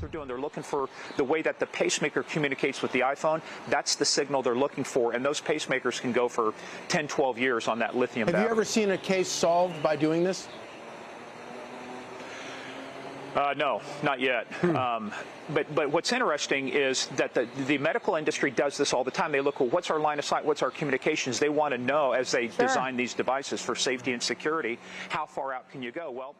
they're doing. They're looking for the way that the pacemaker communicates with the iPhone. That's the signal they're looking for, and those pacemakers can go for 10, 12 years on that lithium battery. Have you ever seen a case solved by doing this? No, not yet. But what's interesting is that the medical industry does this all the time. They look, well, what's our line of sight? What's our communications? They want to know, as they design these devices for safety and security, how far out can you go? Well,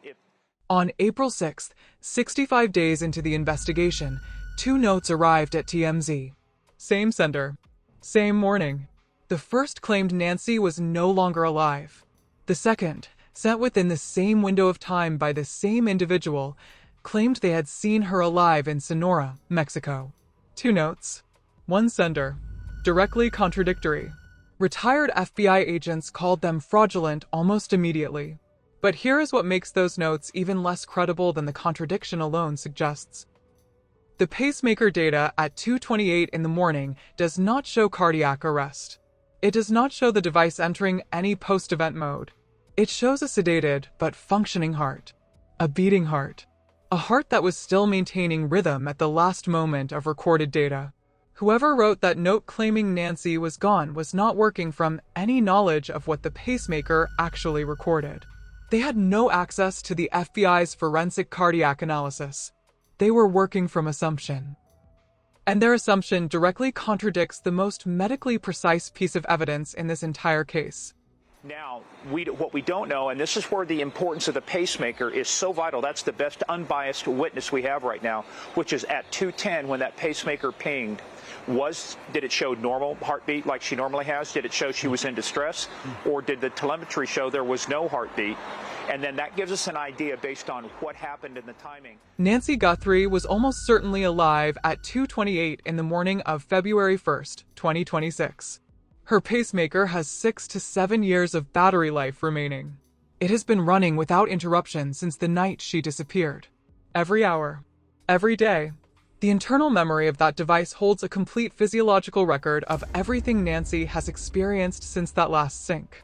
On April 6th, 65 days into the investigation, 2 notes arrived at TMZ. Same sender. Same morning. The first claimed Nancy was no longer alive. The second, sent within the same window of time by the same individual, claimed they had seen her alive in Sonora, Mexico. 2 notes. 1 sender. Directly contradictory. Retired FBI agents called them fraudulent almost immediately. But here is what makes those notes even less credible than the contradiction alone suggests. The pacemaker data at 2:28 in the morning does not show cardiac arrest. It does not show the device entering any post-event mode. It shows a sedated but functioning heart. A beating heart. A heart that was still maintaining rhythm at the last moment of recorded data. Whoever wrote that note claiming Nancy was gone was not working from any knowledge of what the pacemaker actually recorded. They had no access to the FBI's forensic cardiac analysis. They were working from assumption. And their assumption directly contradicts the most medically precise piece of evidence in this entire case. Now, what we don't know, and this is where the importance of the pacemaker is so vital, that's the best unbiased witness we have right now, which is at 2:10 when that pacemaker pinged. Did it show normal heartbeat like she normally has? Did it show she was in distress? Or did the telemetry show there was no heartbeat? And then that gives us an idea based on what happened in the timing. Nancy Guthrie was almost certainly alive at 2:28 in the morning of February 1st, 2026. Her pacemaker has 6 to 7 years of battery life remaining. It has been running without interruption since the night she disappeared. Every hour. Every day. The internal memory of that device holds a complete physiological record of everything Nancy has experienced since that last sync.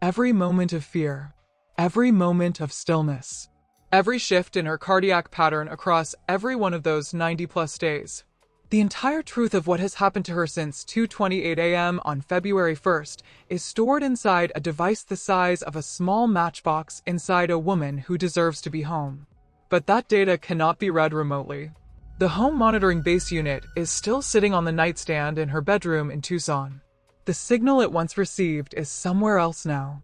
Every moment of fear. Every moment of stillness. Every shift in her cardiac pattern across every one of those 90-plus days. The entire truth of what has happened to her since 2:28 a.m. on February 1st is stored inside a device the size of a small matchbox inside a woman who deserves to be home. But that data cannot be read remotely. The home monitoring base unit is still sitting on the nightstand in her bedroom in Tucson. The signal it once received is somewhere else now.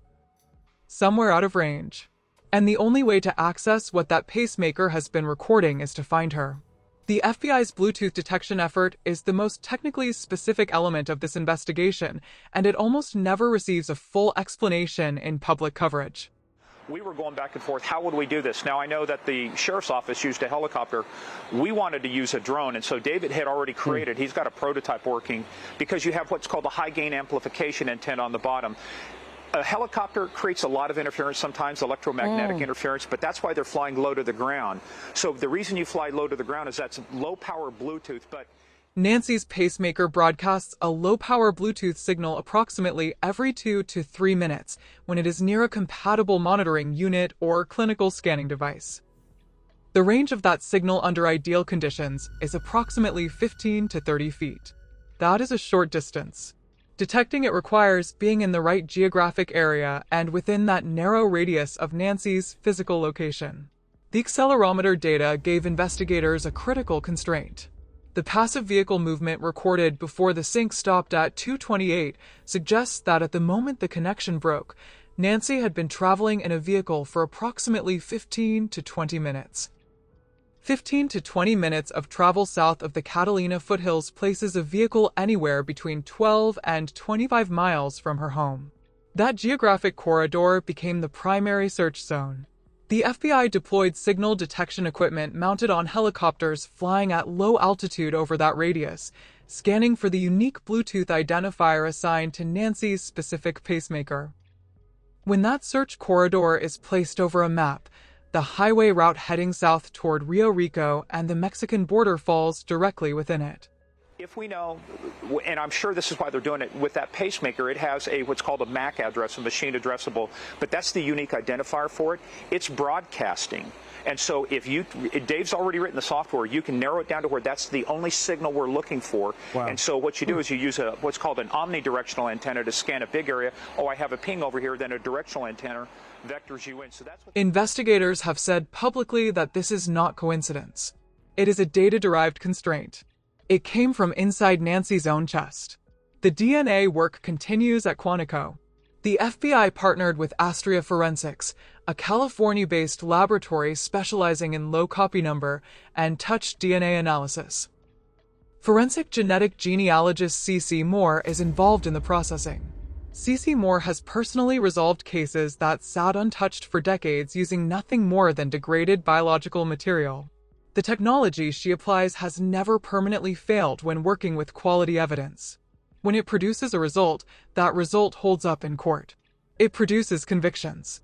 Somewhere out of range. And the only way to access what that pacemaker has been recording is to find her. The FBI's Bluetooth detection effort is the most technically specific element of this investigation, and it almost never receives a full explanation in public coverage. We were going back and forth, how would we do this? Now, I know that the sheriff's office used a helicopter. We wanted to use a drone, and so David had already created, he's got a prototype working, because you have what's called a high-gain amplification antenna on the bottom. A helicopter creates a lot of interference sometimes, electromagnetic interference, but that's why they're flying low to the ground. So the reason you fly low to the ground is that's low-power Bluetooth, but Nancy's pacemaker broadcasts a low-power Bluetooth signal approximately every 2 to 3 minutes when it is near a compatible monitoring unit or clinical scanning device. The range of that signal under ideal conditions is approximately 15 to 30 feet. That is a short distance. Detecting it requires being in the right geographic area and within that narrow radius of Nancy's physical location. The accelerometer data gave investigators a critical constraint. The passive vehicle movement recorded before the sync stopped at 2:28 suggests that at the moment the connection broke, Nancy had been traveling in a vehicle for approximately 15 to 20 minutes. 15 to 20 minutes of travel south of the Catalina foothills places a vehicle anywhere between 12 and 25 miles from her home. That geographic corridor became the primary search zone. The FBI deployed signal detection equipment mounted on helicopters flying at low altitude over that radius, scanning for the unique Bluetooth identifier assigned to Nancy's specific pacemaker. When that search corridor is placed over a map, the highway route heading south toward Rio Rico and the Mexican border falls directly within it. If we know, and I'm sure this is why they're doing it, with that pacemaker, it has what's called a MAC address, a machine addressable, but that's the unique identifier for it. It's broadcasting. And so if Dave's already written the software, you can narrow it down to where that's the only signal we're looking for. Wow. And so what you do is you use what's called an omnidirectional antenna to scan a big area. Oh, I have a ping over here, then a directional antenna vectors you in. So that's what Investigators have said publicly that this is not coincidence. It is a data-derived constraint. It came from inside Nancy's own chest. The DNA work continues at Quantico. The FBI partnered with Astria Forensics, a California-based laboratory specializing in low copy number and touch DNA analysis. Forensic genetic genealogist C.C. Moore is involved in the processing. C.C. Moore has personally resolved cases that sat untouched for decades using nothing more than degraded biological material. The technology she applies has never permanently failed when working with quality evidence. When it produces a result, that result holds up in court. It produces convictions.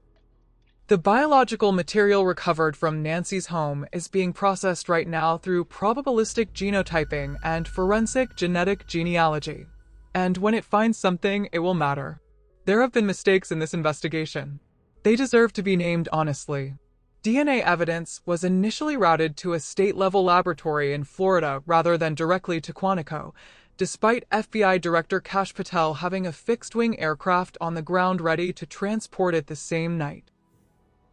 The biological material recovered from Nancy's home is being processed right now through probabilistic genotyping and forensic genetic genealogy. And when it finds something, it will matter. There have been mistakes in this investigation. They deserve to be named honestly. DNA evidence was initially routed to a state-level laboratory in Florida rather than directly to Quantico, despite FBI Director Kash Patel having a fixed-wing aircraft on the ground ready to transport it the same night.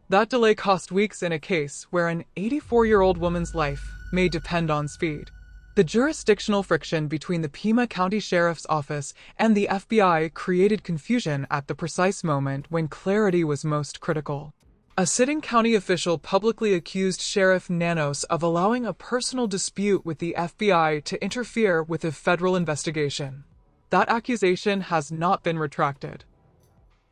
That delay cost weeks in a case where an 84-year-old woman's life may depend on speed. The jurisdictional friction between the Pima County Sheriff's Office and the FBI created confusion at the precise moment when clarity was most critical. A sitting county official publicly accused Sheriff Nanos of allowing a personal dispute with the FBI to interfere with a federal investigation. That accusation has not been retracted.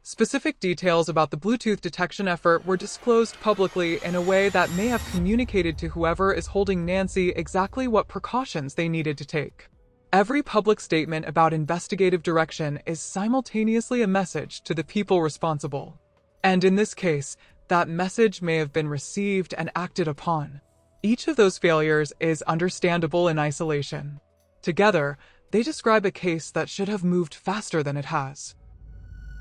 Specific details about the Bluetooth detection effort were disclosed publicly in a way that may have communicated to whoever is holding Nancy exactly what precautions they needed to take. Every public statement about investigative direction is simultaneously a message to the people responsible. And in this case, that message may have been received and acted upon. Each of those failures is understandable in isolation. Together, they describe a case that should have moved faster than it has.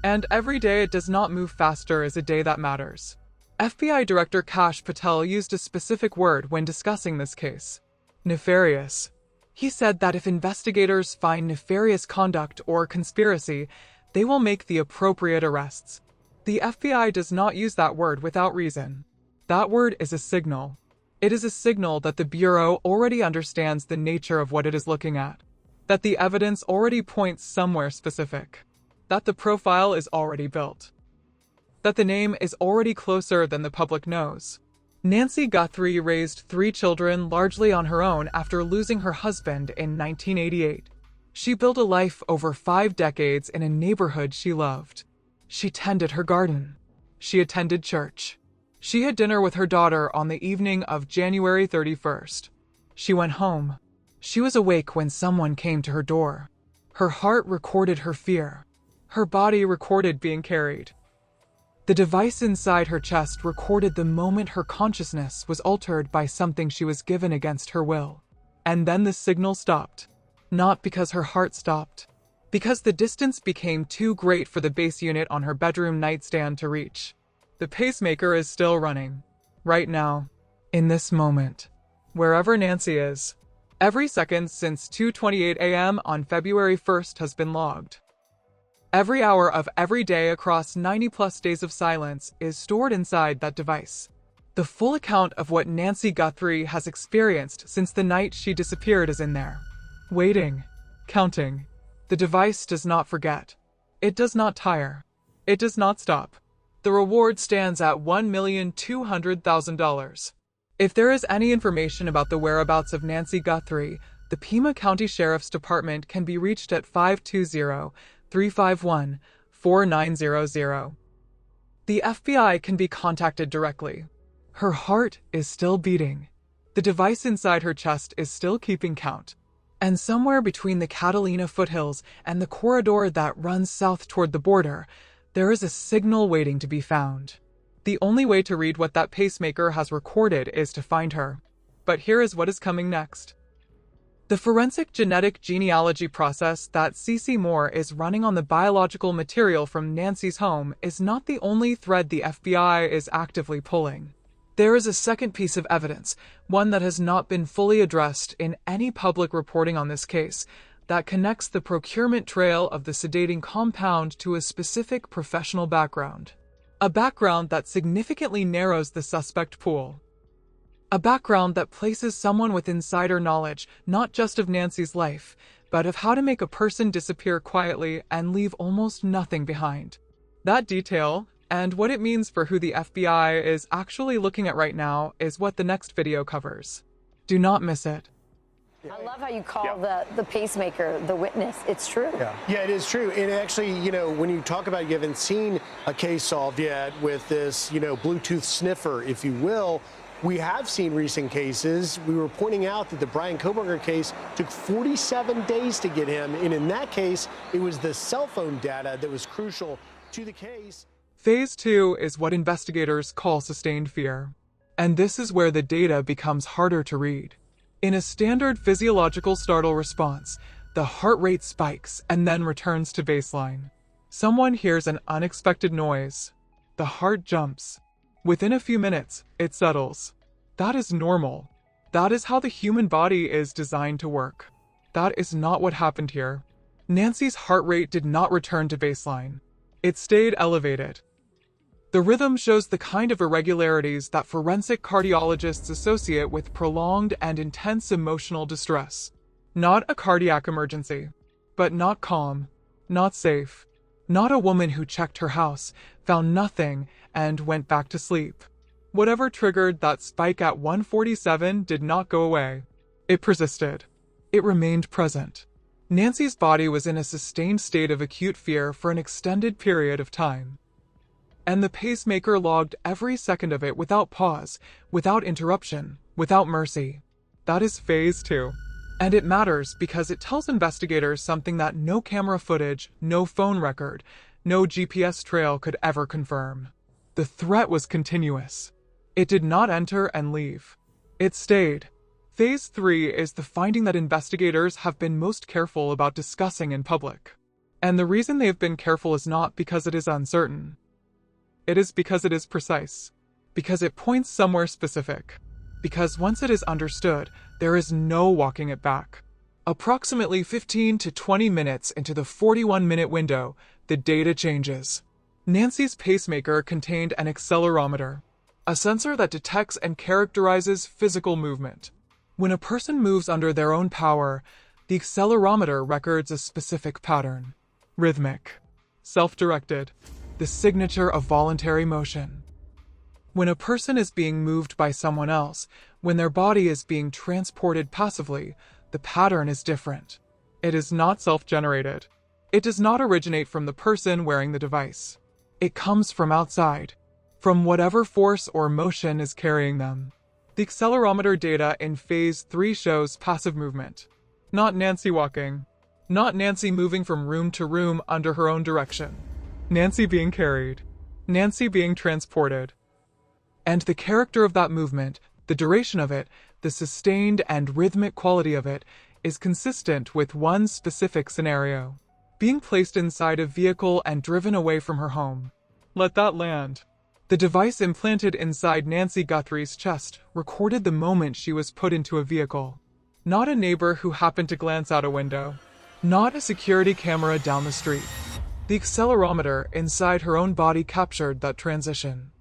And every day it does not move faster is a day that matters. FBI Director Kash Patel used a specific word when discussing this case: nefarious. He said that if investigators find nefarious conduct or conspiracy, they will make the appropriate arrests. The FBI does not use that word without reason. That word is a signal. It is a signal that the Bureau already understands the nature of what it is looking at, that the evidence already points somewhere specific, that the profile is already built, that the name is already closer than the public knows. Nancy Guthrie raised 3 children largely on her own after losing her husband in 1988. She built a life over 5 decades in a neighborhood she loved. She tended her garden. She attended church. She had dinner with her daughter on the evening of January 31st. She went home. She was awake when someone came to her door. Her heart recorded her fear. Her body recorded being carried. The device inside her chest recorded the moment her consciousness was altered by something she was given against her will. And then the signal stopped. Not because her heart stopped. Because the distance became too great for the base unit on her bedroom nightstand to reach. The pacemaker is still running. Right now. In this moment. Wherever Nancy is. Every second since 2:28 a.m. on February 1st has been logged. Every hour of every day across 90-plus days of silence is stored inside that device. The full account of what Nancy Guthrie has experienced since the night she disappeared is in there. Waiting. Counting. The device does not forget. It does not tire. It does not stop. The reward stands at $1,200,000. If there is any information about the whereabouts of Nancy Guthrie, the Pima County Sheriff's Department can be reached at 520-351-4900. The FBI can be contacted directly. Her heart is still beating. The device inside her chest is still keeping count. And somewhere between the Catalina foothills and the corridor that runs south toward the border, there is a signal waiting to be found. The only way to read what that pacemaker has recorded is to find her. But here is what is coming next. The forensic genetic genealogy process that CC Moore is running on the biological material from Nancy's home is not the only thread the FBI is actively pulling. There is a second piece of evidence, one that has not been fully addressed in any public reporting on this case, that connects the procurement trail of the sedating compound to a specific professional background. A background that significantly narrows the suspect pool. A background that places someone with insider knowledge not just of Nancy's life, but of how to make a person disappear quietly and leave almost nothing behind. That detail, and what it means for who the FBI is actually looking at right now, is what the next video covers. Do not miss it. I love how you call the pacemaker the witness. It's true. Yeah, it is true. And actually, when you talk about you haven't seen a case solved yet with this, Bluetooth sniffer, if you will, we have seen recent cases. We were pointing out that the Brian Koberger case took 47 days to get him. And in that case, it was the cell phone data that was crucial to the case. Phase 2 is what investigators call sustained fear. And this is where the data becomes harder to read. In a standard physiological startle response, the heart rate spikes and then returns to baseline. Someone hears an unexpected noise. The heart jumps. Within a few minutes, it settles. That is normal. That is how the human body is designed to work. That is not what happened here. Nancy's heart rate did not return to baseline. It stayed elevated. The rhythm shows the kind of irregularities that forensic cardiologists associate with prolonged and intense emotional distress. Not a cardiac emergency, but not calm, not safe. Not a woman who checked her house, found nothing, and went back to sleep. Whatever triggered that spike at 1:47 did not go away. It persisted. It remained present. Nancy's body was in a sustained state of acute fear for an extended period of time. And the pacemaker logged every second of it without pause, without interruption, without mercy. That is phase 2. And it matters because it tells investigators something that no camera footage, no phone record, no GPS trail could ever confirm. The threat was continuous. It did not enter and leave. It stayed. Phase 3 is the finding that investigators have been most careful about discussing in public. And the reason they have been careful is not because it is uncertain. It is because it is precise. Because it points somewhere specific. Because once it is understood, there is no walking it back. Approximately 15 to 20 minutes into the 41-minute window, the data changes. Nancy's pacemaker contained an accelerometer, a sensor that detects and characterizes physical movement. When a person moves under their own power, the accelerometer records a specific pattern. Rhythmic, self-directed, the signature of voluntary motion. When a person is being moved by someone else, when their body is being transported passively, the pattern is different. It is not self-generated. It does not originate from the person wearing the device. It comes from outside, from whatever force or motion is carrying them. The accelerometer data in phase 3 shows passive movement. Not Nancy walking. Not Nancy moving from room to room under her own direction. Nancy being carried. Nancy being transported. And the character of that movement, the duration of it, the sustained and rhythmic quality of it, is consistent with one specific scenario. Being placed inside a vehicle and driven away from her home. Let that land. The device implanted inside Nancy Guthrie's chest recorded the moment she was put into a vehicle. Not a neighbor who happened to glance out a window. Not a security camera down the street. The accelerometer inside her own body captured that transition.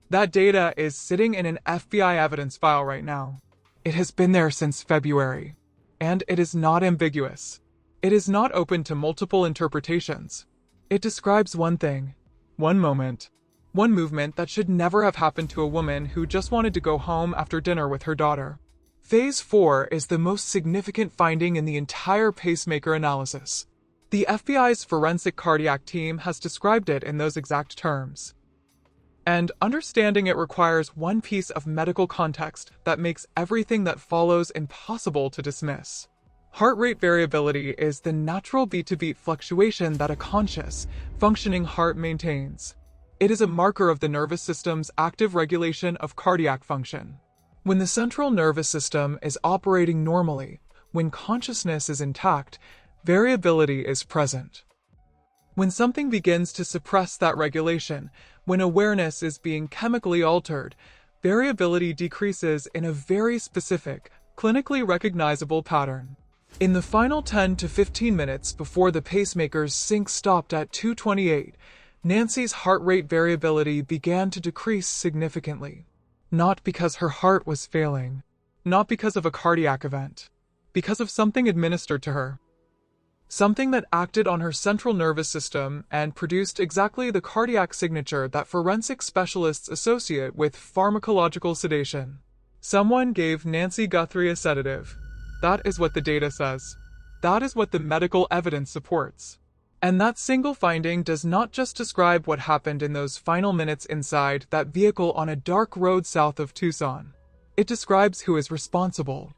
That data is sitting in an FBI evidence file right now. It has been there since February. And it is not ambiguous. It is not open to multiple interpretations. It describes one thing, one moment, one movement that should never have happened to a woman who just wanted to go home after dinner with her daughter. Phase 4 is the most significant finding in the entire pacemaker analysis. The FBI's forensic cardiac team has described it in those exact terms. And understanding it requires one piece of medical context that makes everything that follows impossible to dismiss. Heart rate variability is the natural beat-to-beat fluctuation that a conscious, functioning heart maintains. It is a marker of the nervous system's active regulation of cardiac function. When the central nervous system is operating normally, When consciousness is intact, variability is present. When something begins to suppress that regulation, when awareness is being chemically altered, variability decreases in a very specific, clinically recognizable pattern. In the final 10 to 15 minutes before the pacemaker's sync stopped at 228, Nancy's heart rate variability began to decrease significantly. Not because her heart was failing, not because of a cardiac event, because of something administered to her. Something that acted on her central nervous system and produced exactly the cardiac signature that forensic specialists associate with pharmacological sedation. Someone gave Nancy Guthrie a sedative. That is what the data says. That is what the medical evidence supports. And that single finding does not just describe what happened in those final minutes inside that vehicle on a dark road south of Tucson. It describes who is responsible.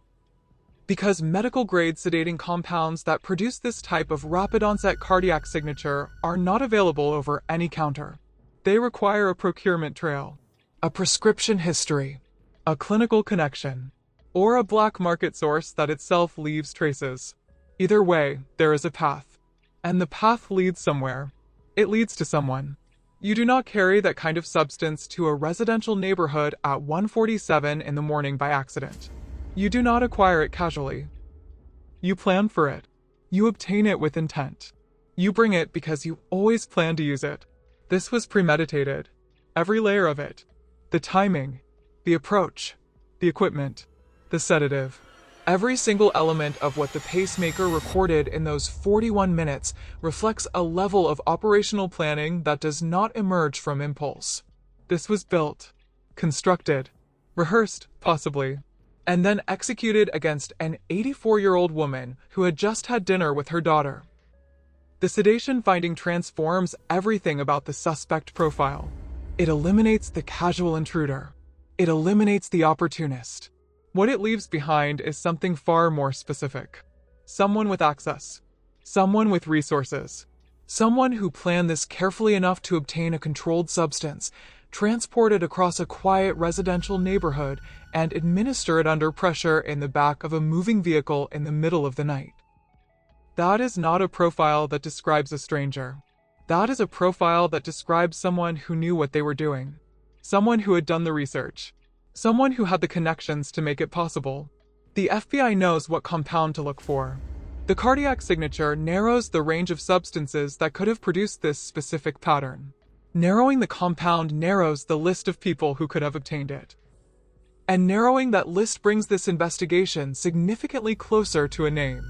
Because medical-grade sedating compounds that produce this type of rapid-onset cardiac signature are not available over any counter. They require a procurement trail, a prescription history, a clinical connection, or a black market source that itself leaves traces. Either way, there is a path. And the path leads somewhere. It leads to someone. You do not carry that kind of substance to a residential neighborhood at 1:47 in the morning by accident. You do not acquire it casually. You plan for it. You obtain it with intent. You bring it because you always plan to use it. This was premeditated. Every layer of it. The timing, the approach, the equipment, the sedative. Every single element of what the pacemaker recorded in those 41 minutes reflects a level of operational planning that does not emerge from impulse. This was built, constructed, rehearsed, possibly, and then executed against an 84-year-old woman who had just had dinner with her daughter. The sedation finding transforms everything about the suspect profile. It eliminates the casual intruder. It eliminates the opportunist. What it leaves behind is something far more specific. Someone with access. Someone with resources. Someone who planned this carefully enough to obtain a controlled substance, transport it across a quiet residential neighborhood, and administer it under pressure in the back of a moving vehicle in the middle of the night. That is not a profile that describes a stranger. That is a profile that describes someone who knew what they were doing. Someone who had done the research. Someone who had the connections to make it possible. The FBI knows what compound to look for. The cardiac signature narrows the range of substances that could have produced this specific pattern. Narrowing the compound narrows the list of people who could have obtained it. And narrowing that list brings this investigation significantly closer to a name.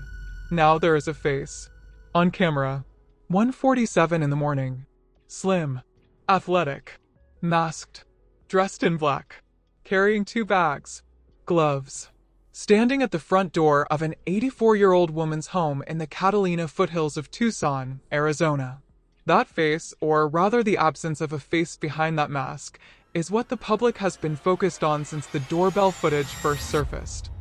Now there is a face. On camera. 1:47 in the morning. Slim. Athletic. Masked. Dressed in black. Carrying 2 bags. Gloves. Standing at the front door of an 84-year-old woman's home in the Catalina foothills of Tucson, Arizona. That face, or rather the absence of a face behind that mask, is what the public has been focused on since the doorbell footage first surfaced.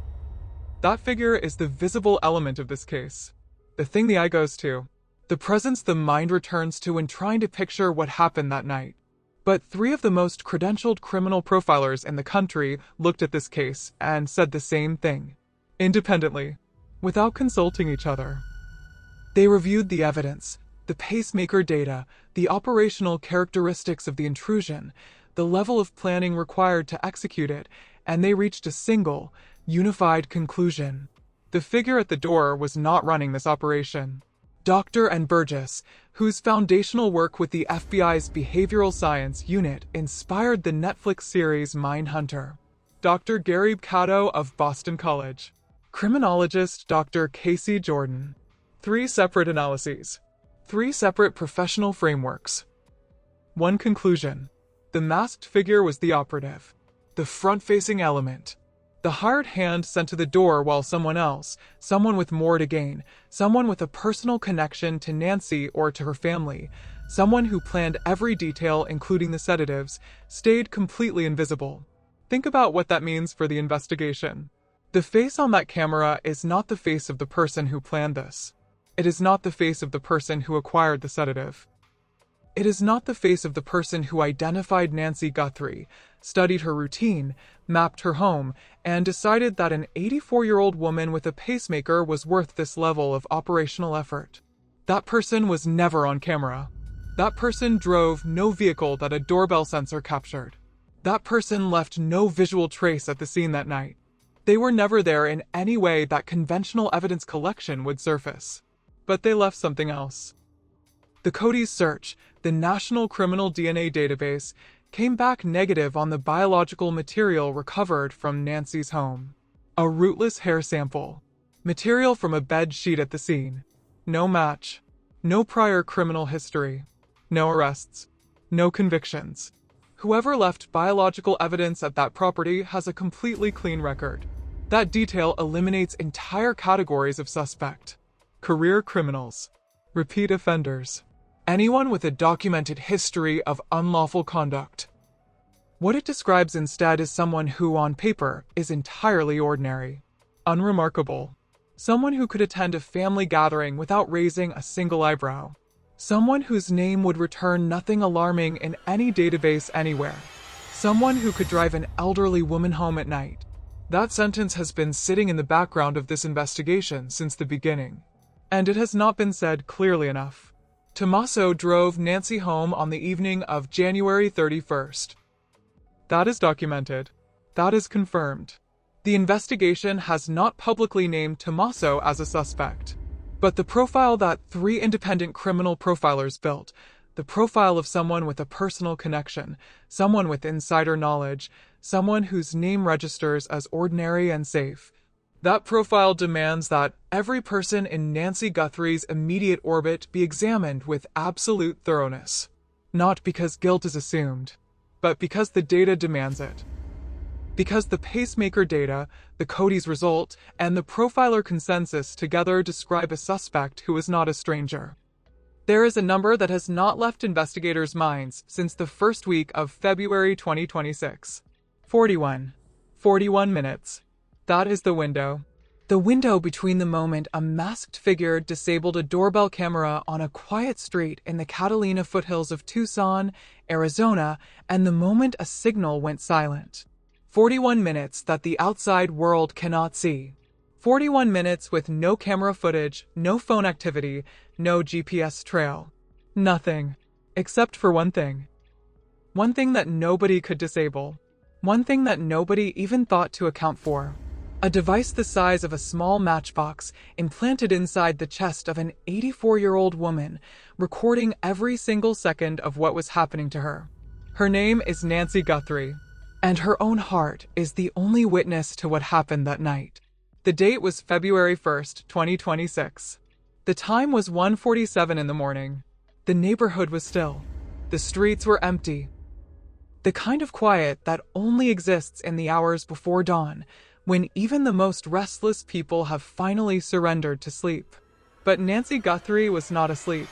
That figure is the visible element of this case. The thing the eye goes to. The presence the mind returns to when trying to picture what happened that night. But 3 of the most credentialed criminal profilers in the country looked at this case and said the same thing. Independently. Without consulting each other. They reviewed the evidence, the pacemaker data, the operational characteristics of the intrusion, the level of planning required to execute it, and they reached a single, unified conclusion. The figure at the door was not running this operation. Dr. and Burgess, whose foundational work with the FBI's Behavioral Science Unit inspired the Netflix series Mindhunter. Dr. Gary Cato of Boston College. Criminologist Dr. Casey Jordan. 3 separate analyses. 3 separate professional frameworks. 1 conclusion. The masked figure was the operative. The front-facing element. The hired hand sent to the door while someone else, someone with more to gain, someone with a personal connection to Nancy or to her family, someone who planned every detail including the sedatives, stayed completely invisible. Think about what that means for the investigation. The face on that camera is not the face of the person who planned this. It is not the face of the person who acquired the sedative. It is not the face of the person who identified Nancy Guthrie, studied her routine, mapped her home, and decided that an 84-year-old woman with a pacemaker was worth this level of operational effort. That person was never on camera. That person drove no vehicle that a doorbell sensor captured. That person left no visual trace at the scene that night. They were never there in any way that conventional evidence collection would surface. But they left something else. The Decodes search, the National Criminal DNA Database, came back negative on the biological material recovered from Nancy's home. A rootless hair sample. Material from a bed sheet at the scene. No match. No prior criminal history. No arrests. No convictions. Whoever left biological evidence at that property has a completely clean record. That detail eliminates entire categories of suspect. Career criminals. Repeat offenders. Anyone with a documented history of unlawful conduct. What it describes instead is someone who, on paper, is entirely ordinary. Unremarkable. Someone who could attend a family gathering without raising a single eyebrow. Someone whose name would return nothing alarming in any database anywhere. Someone who could drive an elderly woman home at night. That sentence has been sitting in the background of this investigation since the beginning. And it has not been said clearly enough. Tommaso drove Nancy home on the evening of January 31st. That is documented. That is confirmed. The investigation has not publicly named Tommaso as a suspect. But the profile that 3 independent criminal profilers built, the profile of someone with a personal connection, someone with insider knowledge, someone whose name registers as ordinary and safe, that profile demands that every person in Nancy Guthrie's immediate orbit be examined with absolute thoroughness. Not because guilt is assumed, but because the data demands it. Because the pacemaker data, the Decodes result, and the profiler consensus together describe a suspect who is not a stranger. There is a number that has not left investigators' minds since the first week of February 2026. 41. 41 minutes. That is the window. The window between the moment a masked figure disabled a doorbell camera on a quiet street in the Catalina foothills of Tucson, Arizona, and the moment a signal went silent. 41 minutes that the outside world cannot see. 41 minutes with no camera footage, no phone activity, no GPS trail. Nothing. Except for one thing. One thing that nobody could disable. One thing that nobody even thought to account for. A device the size of a small matchbox implanted inside the chest of an 84-year-old woman, recording every single second of what was happening to her. Her name is Nancy Guthrie, and her own heart is the only witness to what happened that night. The date was February 1st, 2026. The time was 1:47 in the morning. The neighborhood was still. The streets were empty. The kind of quiet that only exists in the hours before dawn, when even the most restless people have finally surrendered to sleep. But Nancy Guthrie was not asleep.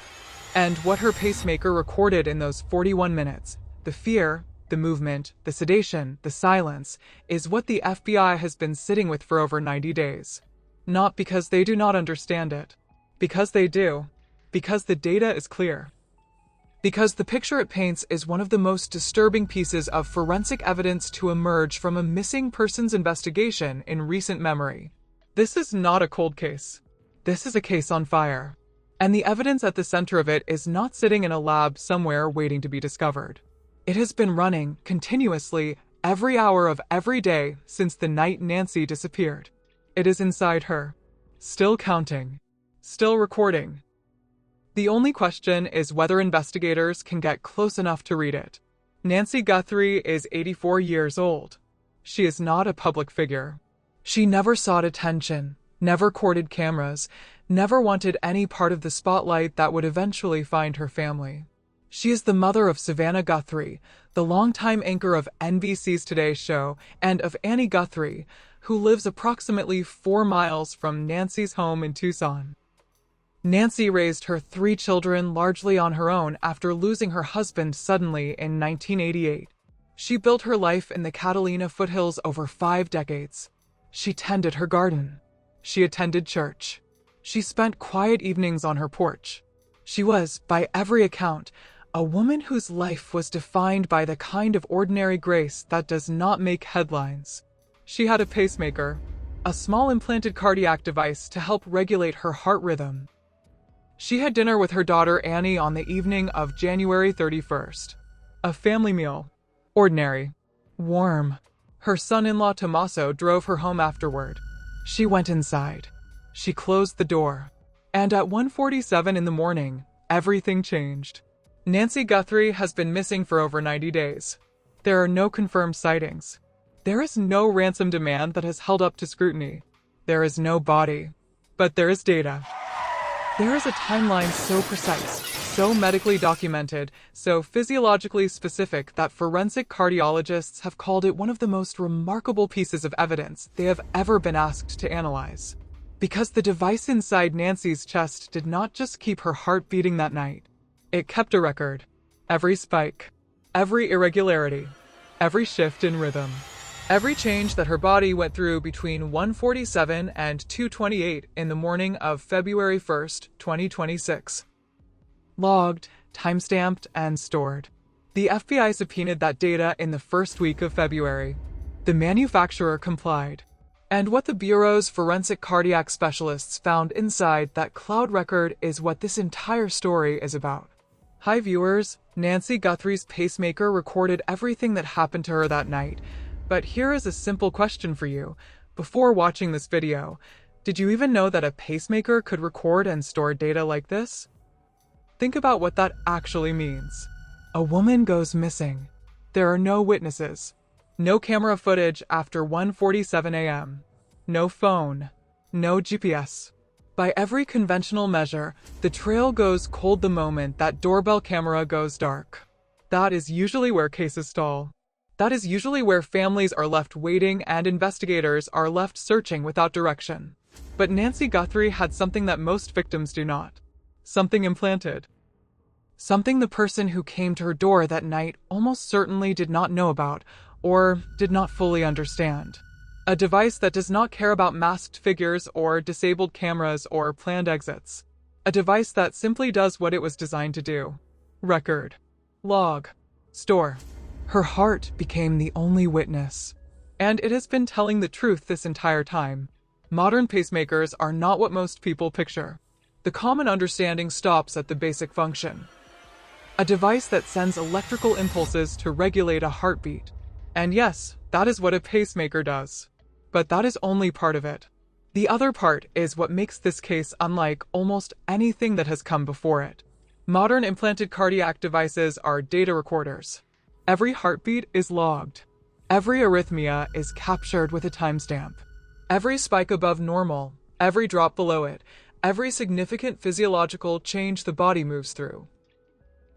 And what her pacemaker recorded in those 41 minutes, the fear, the movement, the sedation, the silence, is what the FBI has been sitting with for over 90 days. Not because they do not understand it. Because they do. Because the data is clear. Because the picture it paints is one of the most disturbing pieces of forensic evidence to emerge from a missing persons investigation in recent memory. This is not a cold case. This is a case on fire. And the evidence at the center of it is not sitting in a lab somewhere waiting to be discovered. It has been running continuously every hour of every day since the night Nancy disappeared. It is inside her. Still counting. Still recording. The only question is whether investigators can get close enough to read it. Nancy Guthrie is 84 years old. She is not a public figure. She never sought attention, never courted cameras, never wanted any part of the spotlight that would eventually find her family. She is the mother of Savannah Guthrie, the longtime anchor of NBC's Today Show, and of Annie Guthrie, who lives approximately 4 miles from Nancy's home in Tucson. Nancy raised her 3 children largely on her own after losing her husband suddenly in 1988. She built her life in the Catalina foothills over 5 decades. She tended her garden. She attended church. She spent quiet evenings on her porch. She was, by every account, A woman whose life was defined by the kind of ordinary grace that does not make headlines. She had a pacemaker, a small implanted cardiac device to help regulate her heart rhythm. She had dinner with her daughter Annie on the evening of January 31st. A family meal. Ordinary. Warm. Her son-in-law Tommaso drove her home afterward. She went inside. She closed the door. And at 1:47 in the morning, everything changed. Nancy Guthrie has been missing for over 90 days. There are no confirmed sightings. There is no ransom demand that has held up to scrutiny. There is no body. But there is data. There is a timeline so precise, so medically documented, so physiologically specific that forensic cardiologists have called it one of the most remarkable pieces of evidence they have ever been asked to analyze. Because the device inside Nancy's chest did not just keep her heart beating that night. It kept a record. Every spike, every irregularity, every shift in rhythm, every change that her body went through between 1:47 and 2:28 in the morning of February 1st, 2026. Logged, timestamped, and stored. The FBI subpoenaed that data in the first week of February. The manufacturer complied. And what the Bureau's forensic cardiac specialists found inside that cloud record is what this entire story is about. Hi viewers, Nancy Guthrie's pacemaker recorded everything that happened to her that night. But here is a simple question for you. Before watching this video, did you even know that a pacemaker could record and store data like this? Think about what that actually means. A woman goes missing. There are no witnesses. No camera footage after 1:47 a.m. No phone. No GPS. By every conventional measure, the trail goes cold the moment that doorbell camera goes dark. That is usually where cases stall. That is usually where families are left waiting and investigators are left searching without direction. But Nancy Guthrie had something that most victims do not. Something implanted. Something the person who came to her door that night almost certainly did not know about or did not fully understand. A device that does not care about masked figures or disabled cameras or planned exits. A device that simply does what it was designed to do. Record. Log. Store. Her heart became the only witness. And it has been telling the truth this entire time. Modern pacemakers are not what most people picture. The common understanding stops at the basic function. A device that sends electrical impulses to regulate a heartbeat. And yes, that is what a pacemaker does. But that is only part of it. The other part is what makes this case unlike almost anything that has come before it. Modern implanted cardiac devices are data recorders. Every heartbeat is logged. Every arrhythmia is captured with a timestamp. Every spike above normal, every drop below it, every significant physiological change the body moves through.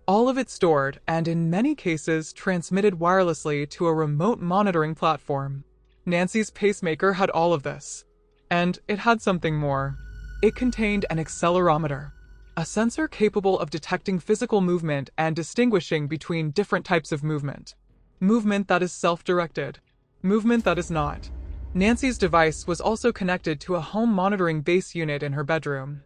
All of it stored and in many cases transmitted wirelessly to a remote monitoring platform. Nancy's pacemaker had all of this. And it had something more. It contained an accelerometer, a sensor capable of detecting physical movement and distinguishing between different types of movement. Movement that is self-directed. Movement that is not. Nancy's device was also connected to a home monitoring base unit in her bedroom.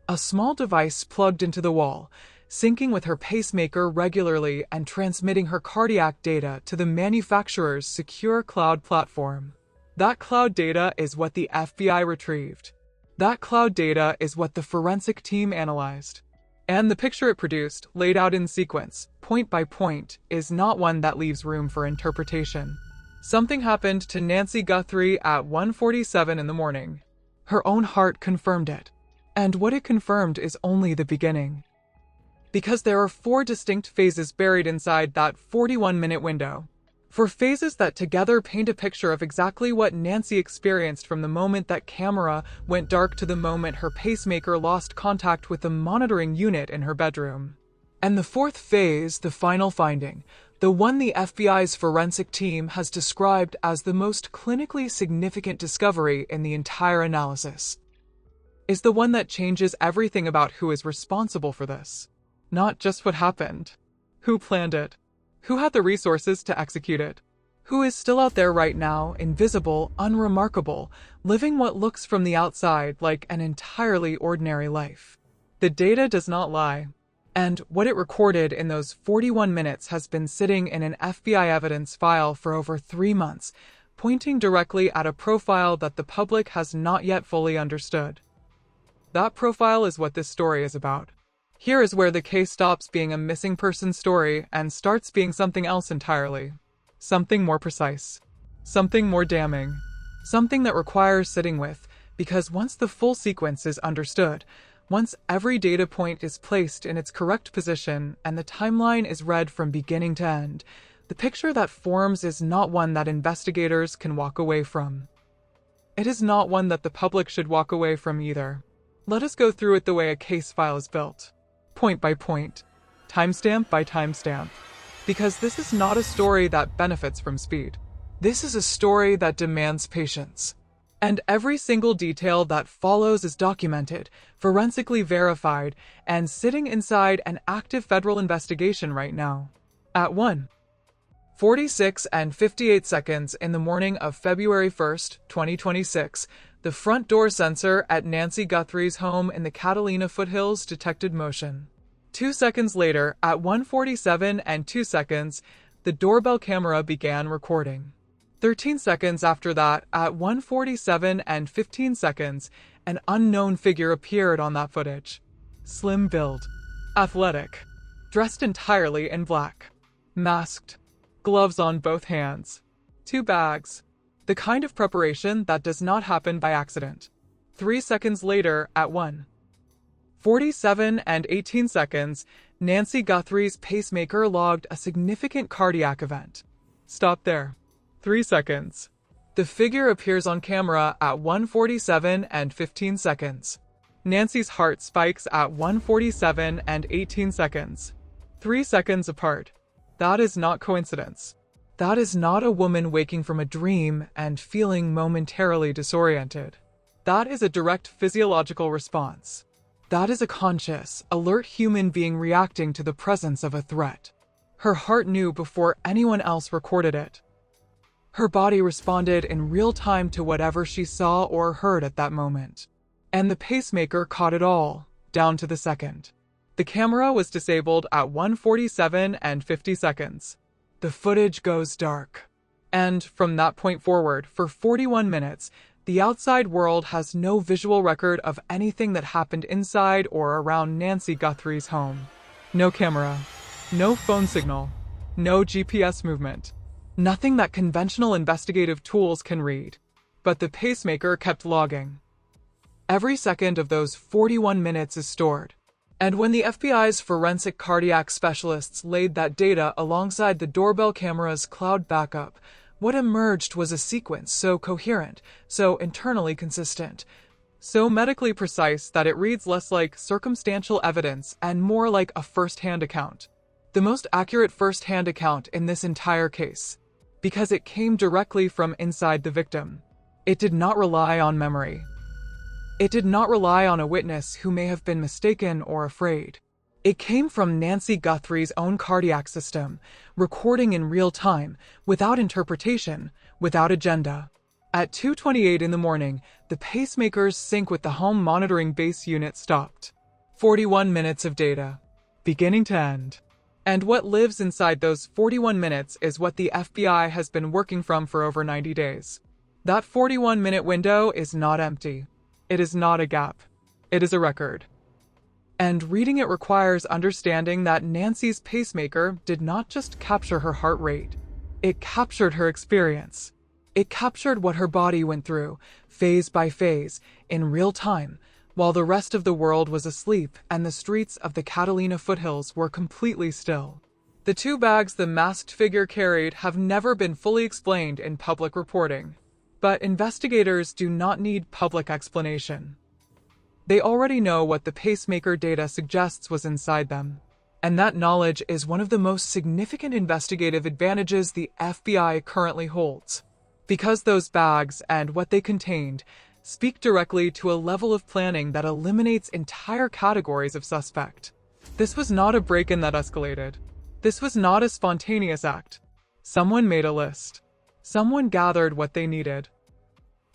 A small device plugged into the wall, syncing with her pacemaker regularly and transmitting her cardiac data to the manufacturer's secure cloud platform. That cloud data is what the FBI retrieved. That cloud data is what the forensic team analyzed. And the picture it produced, laid out in sequence, point by point, is not one that leaves room for interpretation. Something happened to Nancy Guthrie at 1:47 in the morning. Her own heart confirmed it. And what it confirmed is only the beginning. Because there are 4 distinct phases buried inside that 41-minute window. 4 phases that together paint a picture of exactly what Nancy experienced from the moment that camera went dark to the moment her pacemaker lost contact with the monitoring unit in her bedroom. And the 4th phase, the final finding, the one the FBI's forensic team has described as the most clinically significant discovery in the entire analysis, is the one that changes everything about who is responsible for this. Not just what happened. Who planned it? Who had the resources to execute it? Who is still out there right now, invisible, unremarkable, living what looks from the outside like an entirely ordinary life? The data does not lie. And what it recorded in those 41 minutes has been sitting in an FBI evidence file for over 3 months, pointing directly at a profile that the public has not yet fully understood. That profile is what this story is about. Here is where the case stops being a missing person story and starts being something else entirely. Something more precise. Something more damning. Something that requires sitting with, because once the full sequence is understood, once every data point is placed in its correct position and the timeline is read from beginning to end, the picture that forms is not one that investigators can walk away from. It is not one that the public should walk away from either. Let us go through it the way a case file is built, point by point, timestamp by timestamp, because this is not a story that benefits from speed. This is a story that demands patience. And every single detail that follows is documented, forensically verified, and sitting inside an active federal investigation right now. At 1:46 and 58 seconds in the morning of February 1st, 2026, the front door sensor at Nancy Guthrie's home in the Catalina foothills detected motion. 2 seconds later, at 1:47 and 2 seconds, the doorbell camera began recording. 13 seconds after that, at 1:47 and 15 seconds, an unknown figure appeared on that footage. Slim build, athletic, dressed entirely in black, masked, gloves on both hands, 2 bags, the kind of preparation that does not happen by accident. 3 seconds later, at 1:47 and 18 seconds, Nancy Guthrie's pacemaker logged a significant cardiac event. Stop there. 3 seconds. The figure appears on camera at 1:47 and 15 seconds. Nancy's heart spikes at 1:47 and 18 seconds. 3 seconds apart. That is not coincidence. That is not a woman waking from a dream and feeling momentarily disoriented. That is a direct physiological response. That is a conscious, alert human being reacting to the presence of a threat. Her heart knew before anyone else recorded it. Her body responded in real time to whatever she saw or heard at that moment. And the pacemaker caught it all, down to the second. The camera was disabled at 1:47 and 50 seconds. The footage goes dark. And from that point forward, for 41 minutes, the outside world has no visual record of anything that happened inside or around Nancy Guthrie's home. No camera, no phone signal, no GPS movement. Nothing that conventional investigative tools can read. But the pacemaker kept logging. Every second of those 41 minutes is stored. And when the FBI's forensic cardiac specialists laid that data alongside the doorbell camera's cloud backup, what emerged was a sequence so coherent, so internally consistent, so medically precise that it reads less like circumstantial evidence and more like a first-hand account. The most accurate first-hand account in this entire case, because it came directly from inside the victim. It did not rely on memory. It did not rely on a witness who may have been mistaken or afraid. It came from Nancy Guthrie's own cardiac system, recording in real time, without interpretation, without agenda. At 2:28 in the morning, the pacemaker's sync with the home monitoring base unit stopped. 41 minutes of data, beginning to end. And what lives inside those 41 minutes is what the FBI has been working from for over 90 days. That 41-minute window is not empty. It is not a gap. It is a record. And reading it requires understanding that Nancy's pacemaker did not just capture her heart rate. It captured her experience. It captured what her body went through, phase by phase, in real time, while the rest of the world was asleep and the streets of the Catalina foothills were completely still. The 2 bags the masked figure carried have never been fully explained in public reporting. But investigators do not need public explanation. They already know what the pacemaker data suggests was inside them. And that knowledge is one of the most significant investigative advantages the FBI currently holds. Because those bags and what they contained speak directly to a level of planning that eliminates entire categories of suspect. This was not a break-in that escalated. This was not a spontaneous act. Someone made a list. Someone gathered what they needed.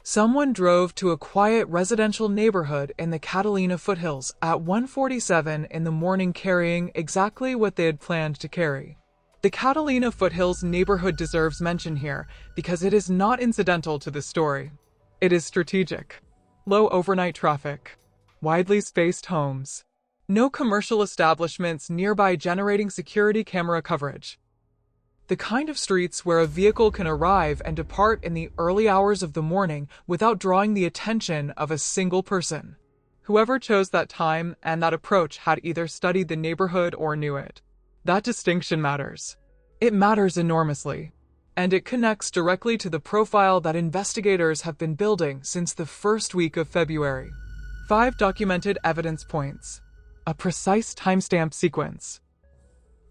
Someone drove to a quiet residential neighborhood in the Catalina foothills at 1:47 in the morning carrying exactly what they had planned to carry. The Catalina foothills neighborhood deserves mention here because it is not incidental to the story. It is strategic. Low overnight traffic. Widely spaced homes. No commercial establishments nearby generating security camera coverage. The kind of streets where a vehicle can arrive and depart in the early hours of the morning without drawing the attention of a single person. Whoever chose that time and that approach had either studied the neighborhood or knew it. That distinction matters. It matters enormously. And it connects directly to the profile that investigators have been building since the first week of February. 5 documented evidence points. A precise timestamp sequence.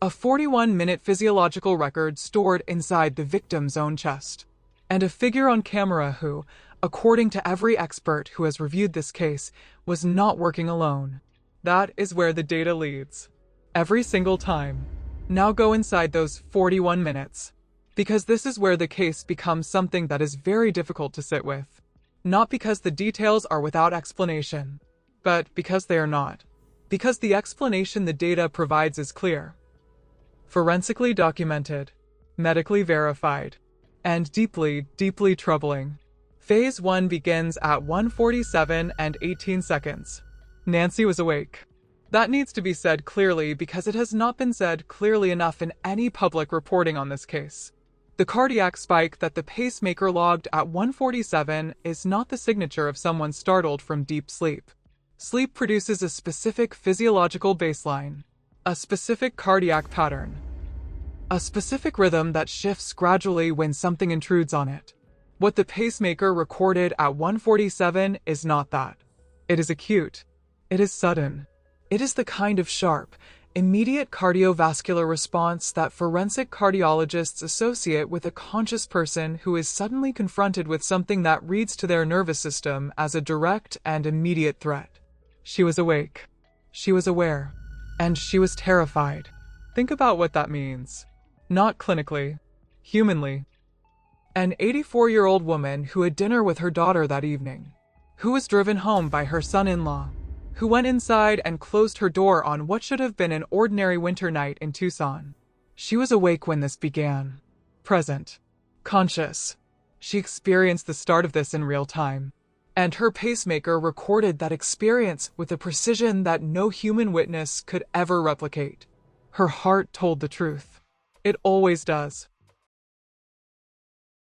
A 41-minute physiological record stored inside the victim's own chest. And a figure on camera who, according to every expert who has reviewed this case, was not working alone. That is where the data leads. Every single time. Now go inside those 41 minutes. Because this is where the case becomes something that is very difficult to sit with. Not because the details are without explanation, but because they are not. Because the explanation the data provides is clear. Forensically documented, medically verified, and deeply, deeply troubling. Phase 1 begins at 1:47 and 18 seconds. Nancy was awake. That needs to be said clearly because it has not been said clearly enough in any public reporting on this case. The cardiac spike that the pacemaker logged at 1:47 is not the signature of someone startled from deep sleep. Sleep produces a specific physiological baseline, a specific cardiac pattern, a specific rhythm that shifts gradually when something intrudes on it. What the pacemaker recorded at 1:47 is not that. It is acute. It is sudden. It is the kind of sharp, immediate cardiovascular response that forensic cardiologists associate with a conscious person who is suddenly confronted with something that reads to their nervous system as a direct and immediate threat. She was awake. She was aware. And she was terrified. Think about what that means. Not clinically. Humanly. An 84-year-old woman who had dinner with her daughter that evening. Who was driven home by her son-in-law. Who went inside and closed her door on what should have been an ordinary winter night in Tucson. She was awake when this began. Present. Conscious. She experienced the start of this in real time. And her pacemaker recorded that experience with a precision that no human witness could ever replicate. Her heart told the truth. It always does.